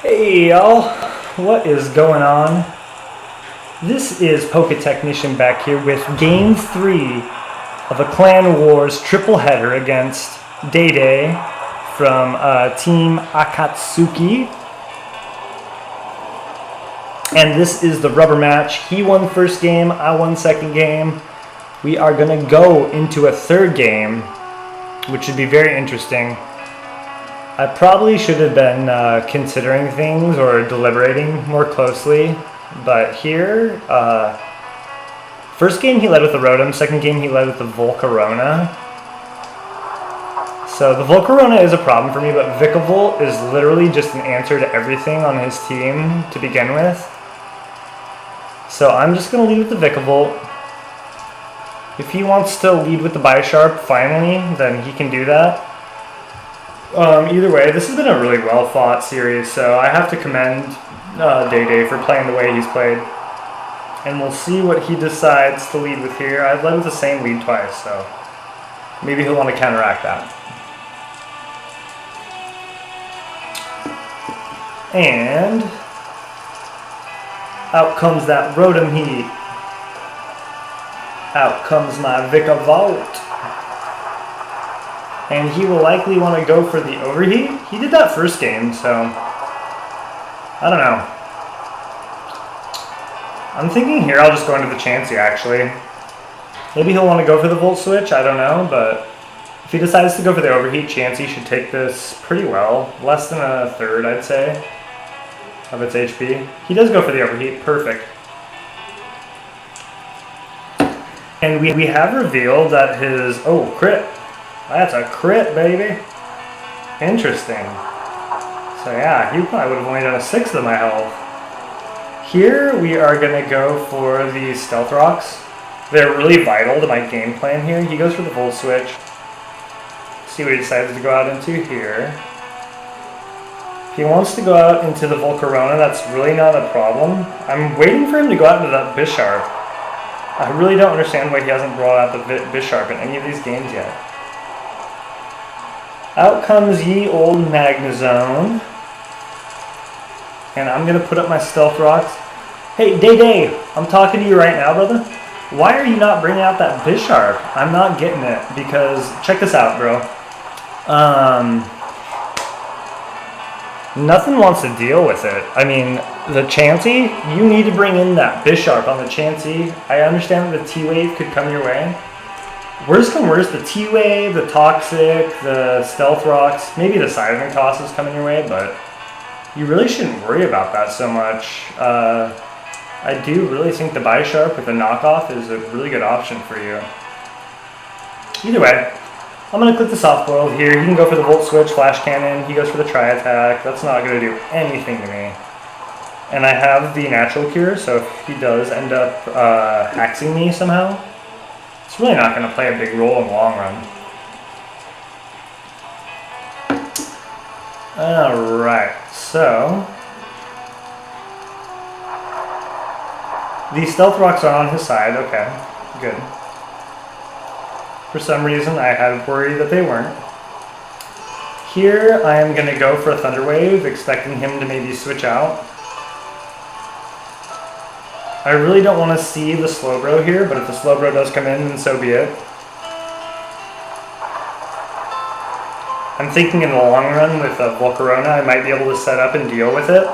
Hey y'all, what is going on? This is PokeTechnician back here with Game 3 of a Clan Wars triple header against Day from Team Akatsuki. And this is the rubber match. He won first game, I won second game. We are going to go into a third game, which should be very interesting. I probably should have been considering things or deliberating more closely, but here, first game he led with the Rotom, second game he led with the Volcarona. So the Volcarona is a problem for me, but Vikavolt is literally just an answer to everything on his team to begin with. So I'm just going to lead with the Vikavolt. If he wants to lead with the Bisharp finally, then he can do that. Either way, this has been a really well fought series, so I have to commend Day for playing the way he's played. And we'll see what he decides to lead with here. I've led with the same lead twice, so maybe he'll want to counteract that. And out comes that Rotom Heat. Out comes my Vikavolt. And he will likely want to go for the overheat. He did that first game, so I don't know. I'm thinking here I'll just go into the Chansey, actually. Maybe he'll want to go for the Volt Switch, I don't know, but if he decides to go for the overheat, Chansey should take this pretty well. Less than a third, I'd say, of its HP. He does go for the overheat, perfect. And we have revealed that his, oh, crit. That's a crit, baby. Interesting. So yeah, he probably would have only done a sixth of my health. Here we are going to go for the Stealth Rocks. They're really vital to my game plan here. He goes for the Volt Switch. See what he decides to go out into here. If he wants to go out into the Volcarona, that's really not a problem. I'm waiting for him to go out into that Bisharp. I really don't understand why he hasn't brought out the Bisharp in any of these games yet. Out comes ye old Magnezone. And I'm going to put up my Stealth Rocks. Hey, Day, I'm talking to you right now, brother. Why are you not bringing out that Bisharp? I'm not getting it because, check this out, bro. Nothing wants to deal with it. I mean, the Chansey, you need to bring in that Bisharp on the Chansey. I understand that the T-Wave could come your way. Worst come worst, the T-Wave, the Toxic, the Stealth Rocks, maybe the Siphon Toss is coming your way, but you really shouldn't worry about that so much. I do really think the Bisharp with a knockoff is a really good option for you. Either way, I'm going to click the Soft Boil here. He can go for the Volt Switch, Flash Cannon. He goes for the Tri-Attack. That's not going to do anything to me. And I have the Natural Cure, so if he does end up hexing me somehow, it's really not going to play a big role in the long run. Alright, so the Stealth Rocks are on his side. Okay, good. For some reason, I had worried that they weren't. Here, I am going to go for a Thunder Wave, expecting him to maybe switch out. I really don't want to see the Slowbro here, but if the Slowbro does come in, then so be it. I'm thinking in the long run with a Volcarona, I might be able to set up and deal with it.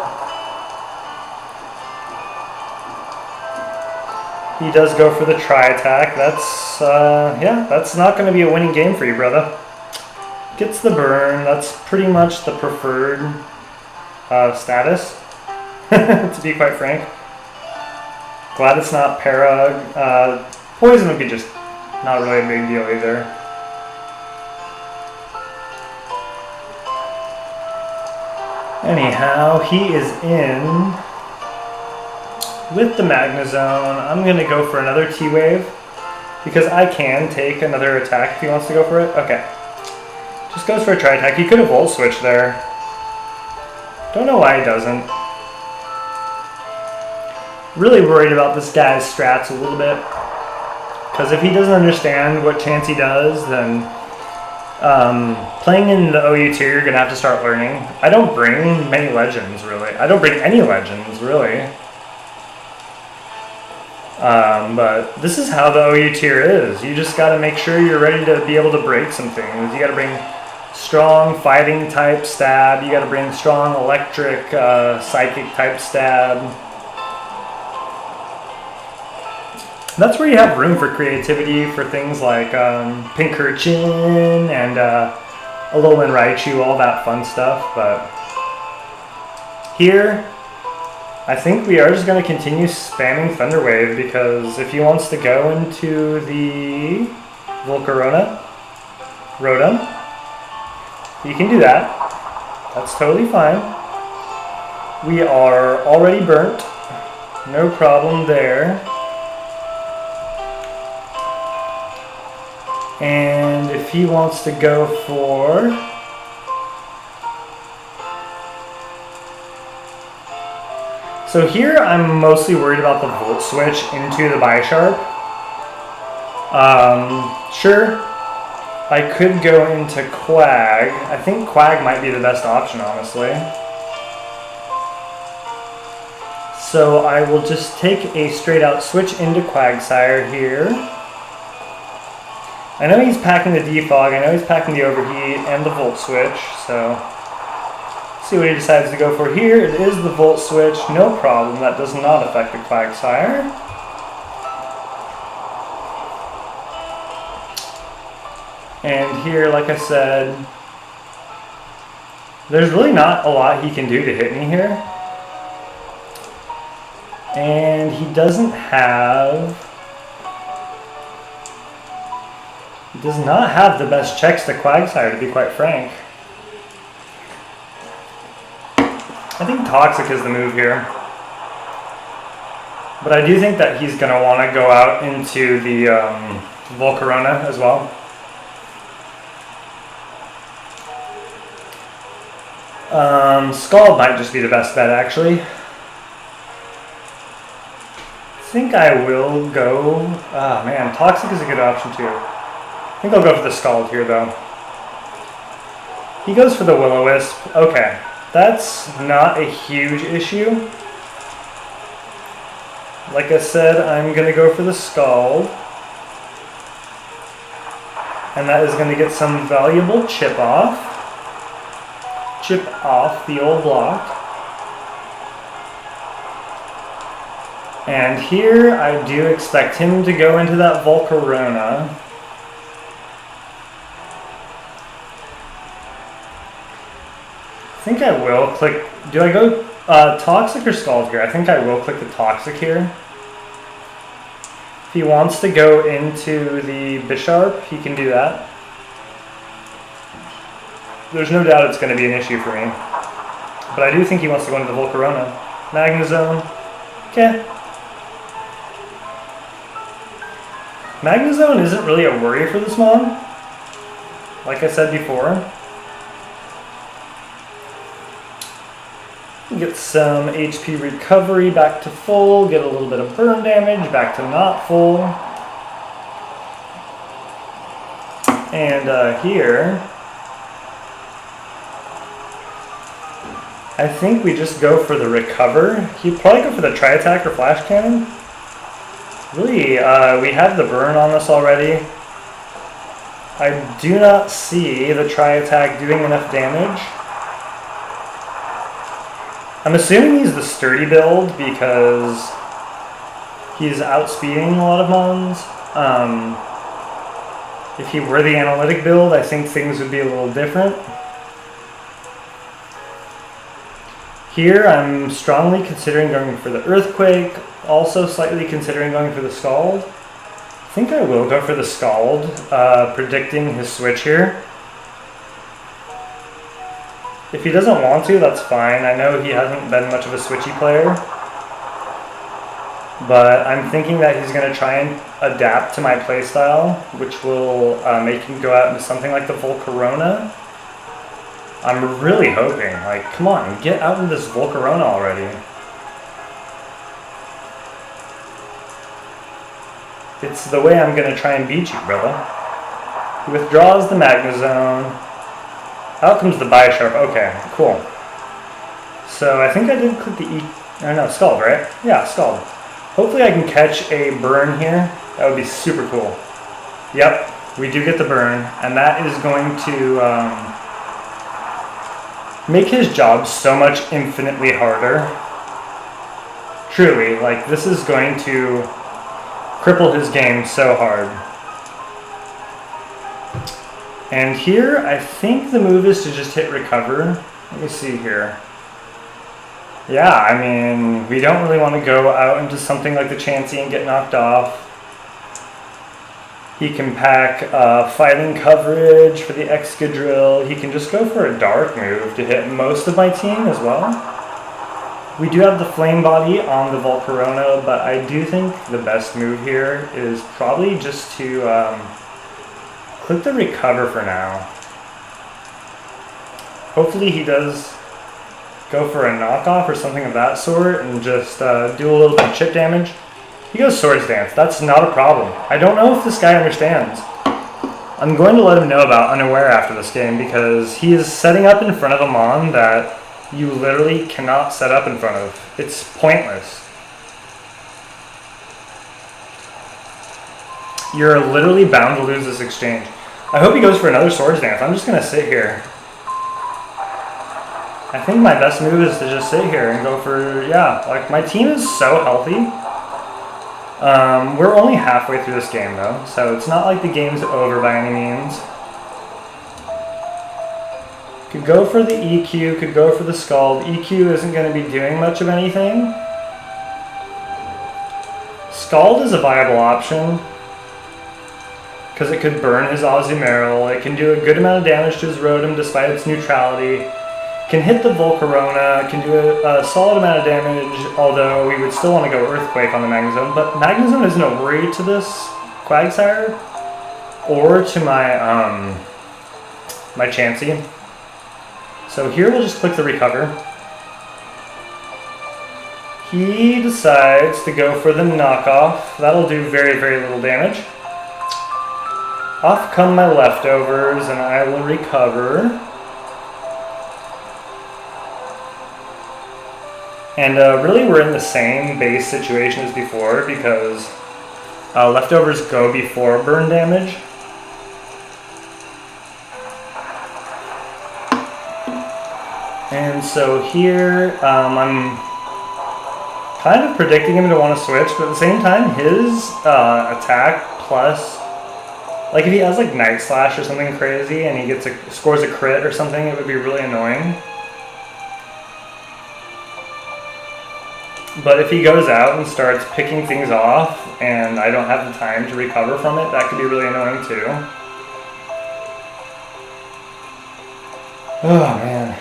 He does go for the Tri-Attack. That's, yeah, that's not going to be a winning game for you, brother. Gets the burn. That's pretty much the preferred status, to be quite frank. Glad it's not Para. Poison would be just not really a big deal either. Anyhow, he is in with the Magnezone. I'm going to go for another T-Wave because I can take another attack if he wants to go for it. Okay. Just goes for a Tri-Attack. He could have Volt Switched there. Don't know why he doesn't. Really worried about this guy's strats a little bit. Because if he doesn't understand what Chansey does, then Playing in the OU tier, you're going to have to start learning. I don't bring many legends, really. I don't bring any legends, really. But this is how the OU tier is. You just got to make sure you're ready to be able to break some things. You got to bring strong fighting type stab. You got to bring strong electric psychic type stab. That's where you have room for creativity for things like Pinkerchin and Alolan Raichu, all that fun stuff. But here, I think we are just going to continue spamming Thunder Wave, because if he wants to go into the Volcarona, Rotom, he can do that. That's totally fine. We are already burnt. No problem there. And if he wants to go for... So here I'm mostly worried about the Volt Switch into the Bisharp. Sure, I could go into Quag. I think Quag might be the best option, honestly. So I will just take a straight out switch into Quagsire here. I know he's packing the Defog, I know he's packing the Overheat and the Volt Switch, so let's see what he decides to go for here. It is the Volt Switch, no problem, that does not affect the Quagsire. And here, like I said, there's really not a lot he can do to hit me here. And he does not have the best checks to Quagsire, to be quite frank. I think Toxic is the move here. But I do think that he's going to want to go out into the Volcarona as well. Scald might just be the best bet, actually. I think I will go... Ah, man, Toxic is a good option too. I think I'll go for the Scald here, though. He goes for the Will-O-Wisp. Okay, that's not a huge issue. Like I said, I'm going to go for the Scald. And that is going to get some valuable chip off. Chip off the old block. And here I do expect him to go into that Volcarona. I think I will click... Do I go Toxic or Scald here? I think I will click the Toxic here. If he wants to go into the Bisharp, he can do that. There's no doubt it's going to be an issue for me. But I do think he wants to go into the Volcarona. Magnezone. Okay. Magnezone isn't really a worry for this mon. Like I said before. Get some HP recovery back to full, get a little bit of burn damage back to not full. And here, I think we just go for the recover. He'd probably go for the Tri-Attack or Flash Cannon. Really, we have the burn on us already. I do not see the Tri-Attack doing enough damage. I'm assuming he's the sturdy build because he's outspeeding a lot of mons. If he were the analytic build, I think things would be a little different. Here, I'm strongly considering going for the Earthquake, also slightly considering going for the Scald. I think I will go for the Scald, predicting his switch here. If he doesn't want to, that's fine. I know he hasn't been much of a switchy player. But I'm thinking that he's going to try and adapt to my playstyle, which will make him go out into something like the Volcarona. I'm really hoping. Like, come on, get out into this Volcarona already. It's the way I'm going to try and beat you, brother. He withdraws the Magnezone. Out comes the Bisharp. Okay, cool. So I think I did click the E. Or no, Scald, right? Yeah, Scald. Hopefully I can catch a burn here. That would be super cool. Yep, we do get the burn, and that is going to make his job so much infinitely harder. Truly, like, this is going to cripple his game so hard. And here, I think the move is to just hit recover. Let me see here. Yeah, I mean, we don't really want to go out into something like the Chansey and get knocked off. He can pack fighting coverage for the Excadrill. He can just go for a dark move to hit most of my team as well. We do have the Flame Body on the Volcarona, but I do think the best move here is probably just to click the recover for now. Hopefully he does go for a knockoff or something of that sort and just do a little bit of chip damage. He goes Swords Dance. That's not a problem. I don't know if this guy understands. I'm going to let him know about Unaware after this game because he is setting up in front of a Mon that you literally cannot set up in front of. It's pointless. You're literally bound to lose this exchange. I hope he goes for another Swords Dance. I'm just going to sit here. I think my best move is to just sit here and go for, yeah, like my team is so healthy. We're only halfway through this game though, so it's not like the game's over by any means. Could go for the EQ, could go for the Scald. EQ isn't going to be doing much of anything. Scald is a viable option because it could burn his Azumarill. It can do a good amount of damage to his Rotom despite its neutrality. Can hit the Volcarona, can do a solid amount of damage, although we would still want to go Earthquake on the Magnezone. But Magnezone isn't a worry to this Quagsire or to my my Chansey. So here we'll just click the recover. He decides to go for the knockoff. That'll do very, very little damage. Off come my leftovers and I will recover. And really we're in the same base situation as before because leftovers go before burn damage. And so here I'm kind of predicting him to want to switch, but at the same time his attack plus, like if he has like Night Slash or something crazy and he gets scores a crit or something, it would be really annoying. But if he goes out and starts picking things off and I don't have the time to recover from it, that could be really annoying too. Oh man.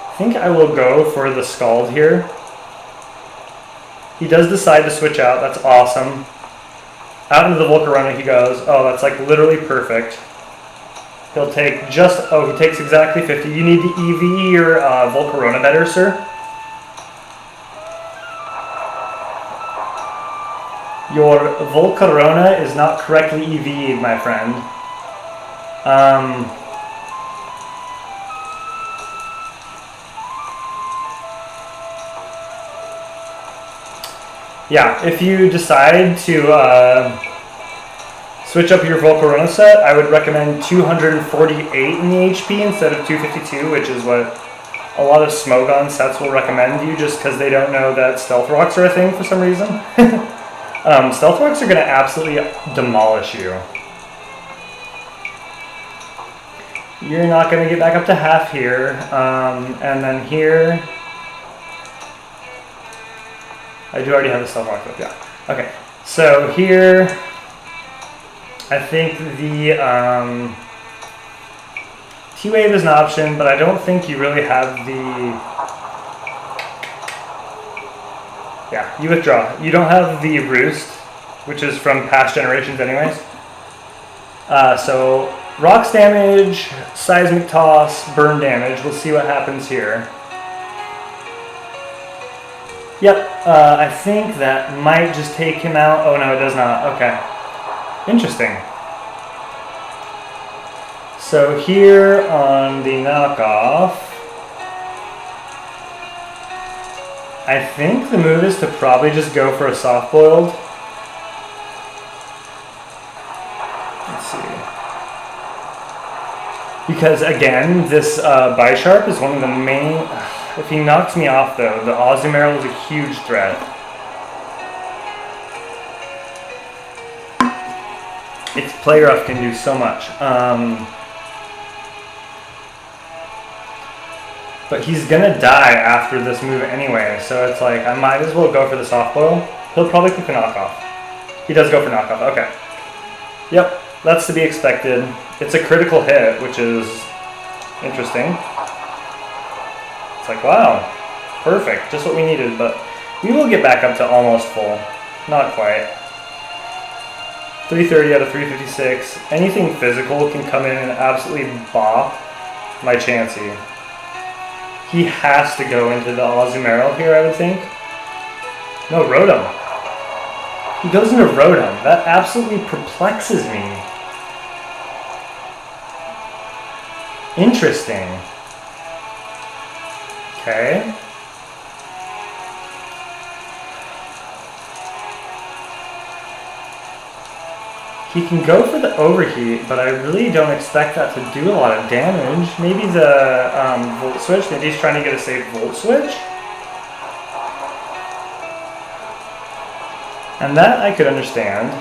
I think I will go for the Scald here. He does decide to switch out, that's awesome. Out into the Volcarona he goes. Oh, that's like literally perfect. He'll take just, oh, he takes exactly 50. You need to EV your Volcarona better, sir. Your Volcarona is not correctly EV'd, my friend. Yeah, if you decide to switch up your Volcarona set, I would recommend 248 in the HP instead of 252, which is what a lot of Smogon sets will recommend you just because they don't know that Stealth Rocks are a thing for some reason. Stealth Rocks are going to absolutely demolish you. You're not going to get back up to half here. And then here, I do already have the Stealth Rock up, yeah. Okay, so here, I think the T-Wave is an option, but I don't think you really have the... Yeah, you withdraw. You don't have the Roost, which is from past generations anyways. So, Rocks damage, Seismic Toss, Burn damage. We'll see what happens here. Yep, I think that might just take him out. Oh no, it does not. Okay. Interesting. So here on the knockoff, I think the move is to probably just go for a soft-boiled. Let's see. Because again, this Bisharp is one of the main... If he knocks me off though, the Azumarill is a huge threat. Its Play Rough can do so much. But he's gonna die after this move anyway, so it's like, I might as well go for the soft boil. He'll probably click a knockoff. He does go for knockoff, okay. Yep, that's to be expected. It's a critical hit, which is interesting. It's like, wow, perfect, just what we needed, but we will get back up to almost full. Not quite. 330 out of 356. Anything physical can come in and absolutely bop my Chansey. He has to go into the Azumarill here, I would think. No, Rotom. He goes into Rotom. That absolutely perplexes me. Interesting. Okay. He can go for the overheat, but I really don't expect that to do a lot of damage. Maybe the Volt Switch, maybe he's trying to get a safe Volt Switch. And that I could understand.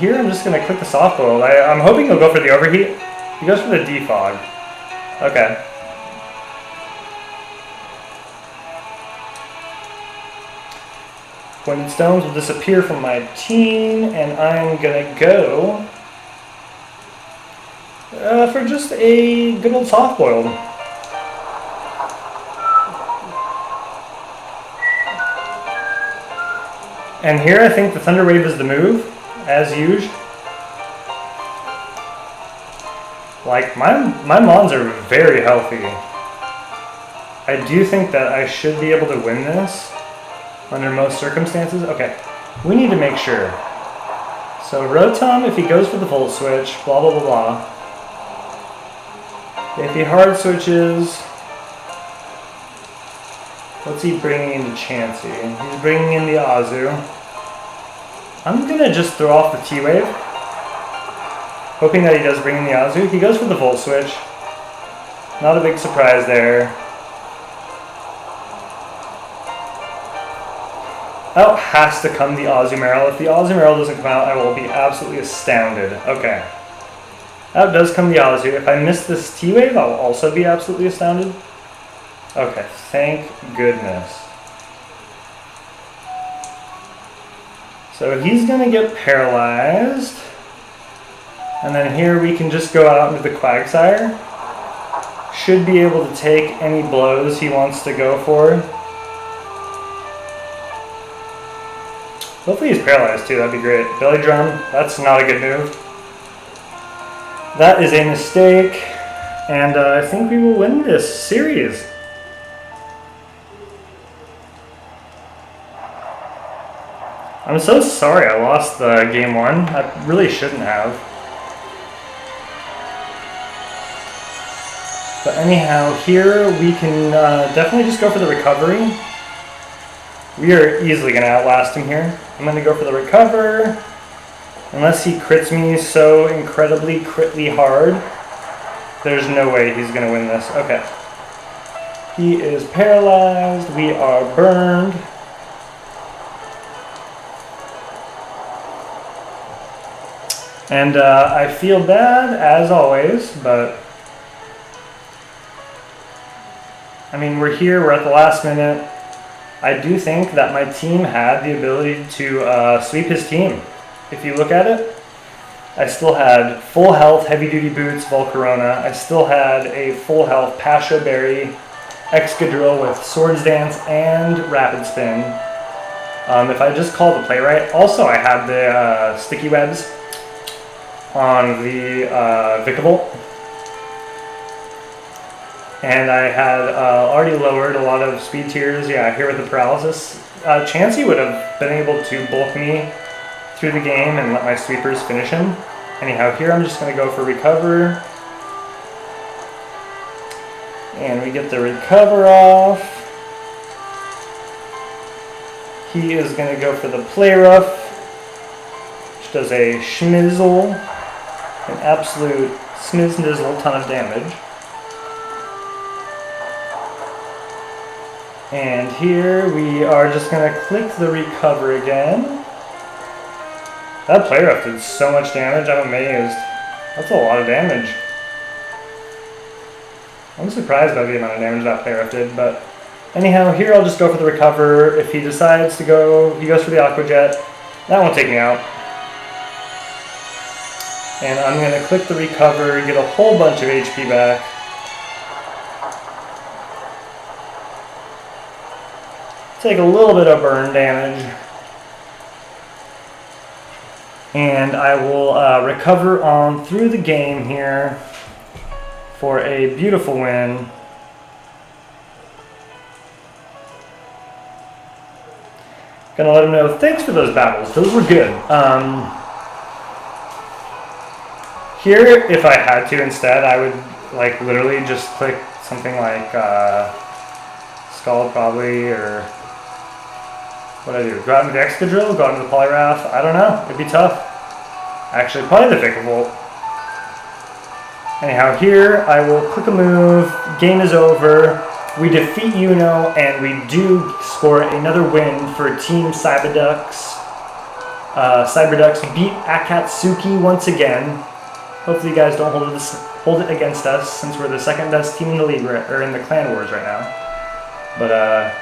Here I'm just going to click the soft boil. I'm hoping he'll go for the overheat. He goes for the defog. Okay. Pointed stones will disappear from my team, and I'm gonna go for just a good old soft boiled. And here I think the Thunder Wave is the move, as usual. Like, my Mons are very healthy. I do think that I should be able to win this. Under most circumstances? Okay, we need to make sure. So Rotom, if he goes for the Volt Switch, blah blah blah blah. If he hard switches, what's he bringing into Chansey? He's bringing in the Azu. I'm gonna just throw off the T-Wave, hoping that he does bring in the Azu. He goes for the Volt Switch. Not a big surprise there. Out has to come the Azumarill. If the Azumarill doesn't come out, I will be absolutely astounded. Okay. Out does come the Azu. If I miss this T-Wave, I'll also be absolutely astounded. Okay, thank goodness. So he's going to get paralyzed. And then here we can just go out into the Quagsire. Should be able to take any blows he wants to go for. Hopefully he's paralyzed too, that'd be great. Belly Drum, that's not a good move. That is a mistake, and I think we will win this series. I'm so sorry I lost the game one. I really shouldn't have. But anyhow, here we can definitely just go for the recovery. We are easily going to outlast him here. I'm going to go for the recover. Unless he crits me so incredibly critly hard, there's no way he's going to win this. Okay. He is paralyzed. We are burned. And I feel bad, as always, but... I mean, we're here. We're at the last minute. I do think that my team had the ability to sweep his team. If you look at it, I still had full health Heavy Duty Boots Volcarona. I still had a full health Pasha Berry Excadrill with Swords Dance and Rapid Spin. If I just call the play right. Also, I had the Sticky Webs on the Vikavolt. And I had already lowered a lot of speed tiers. Yeah, here with the paralysis. Chansey would have been able to bulk me through the game and let my sweepers finish him. Anyhow, here I'm just going to go for recover. And we get the recover off. He is going to go for the play rough, which does a schmizzle, an absolute smizznizzle ton of damage. And here we are just going to click the recover again. That play rough did so much damage, I'm amazed. That's a lot of damage. I'm surprised by the amount of damage that play rough did, but anyhow, here I'll just go for the recover. If he decides to go, he goes for the Aqua Jet. That won't take me out. And I'm going to click the recover, get a whole bunch of HP back. Take a little bit of burn damage. And I will recover on through the game here for a beautiful win. Gonna let him know, thanks for those battles, those were good. Here, if I had to instead, I would like literally just click something like Skull probably, or what I do? Go out into the Excadrill, go out into the Poliwrath, I don't know, it'd be tough. Actually, probably the Vikavolt. Anyhow, here I will click a move, game is over, we defeat Yuno, and we do score another win for Team Cyberducks. Cyberducks beat Akatsuki once again. Hopefully you guys don't hold it against us, since we're the second best team in the league, or in the Clan Wars right now. But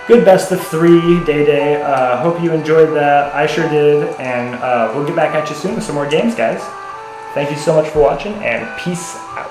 good best of 3 day. Hope you enjoyed that. I sure did, and we'll get back at you soon with some more games, guys. Thank you so much for watching, and peace out.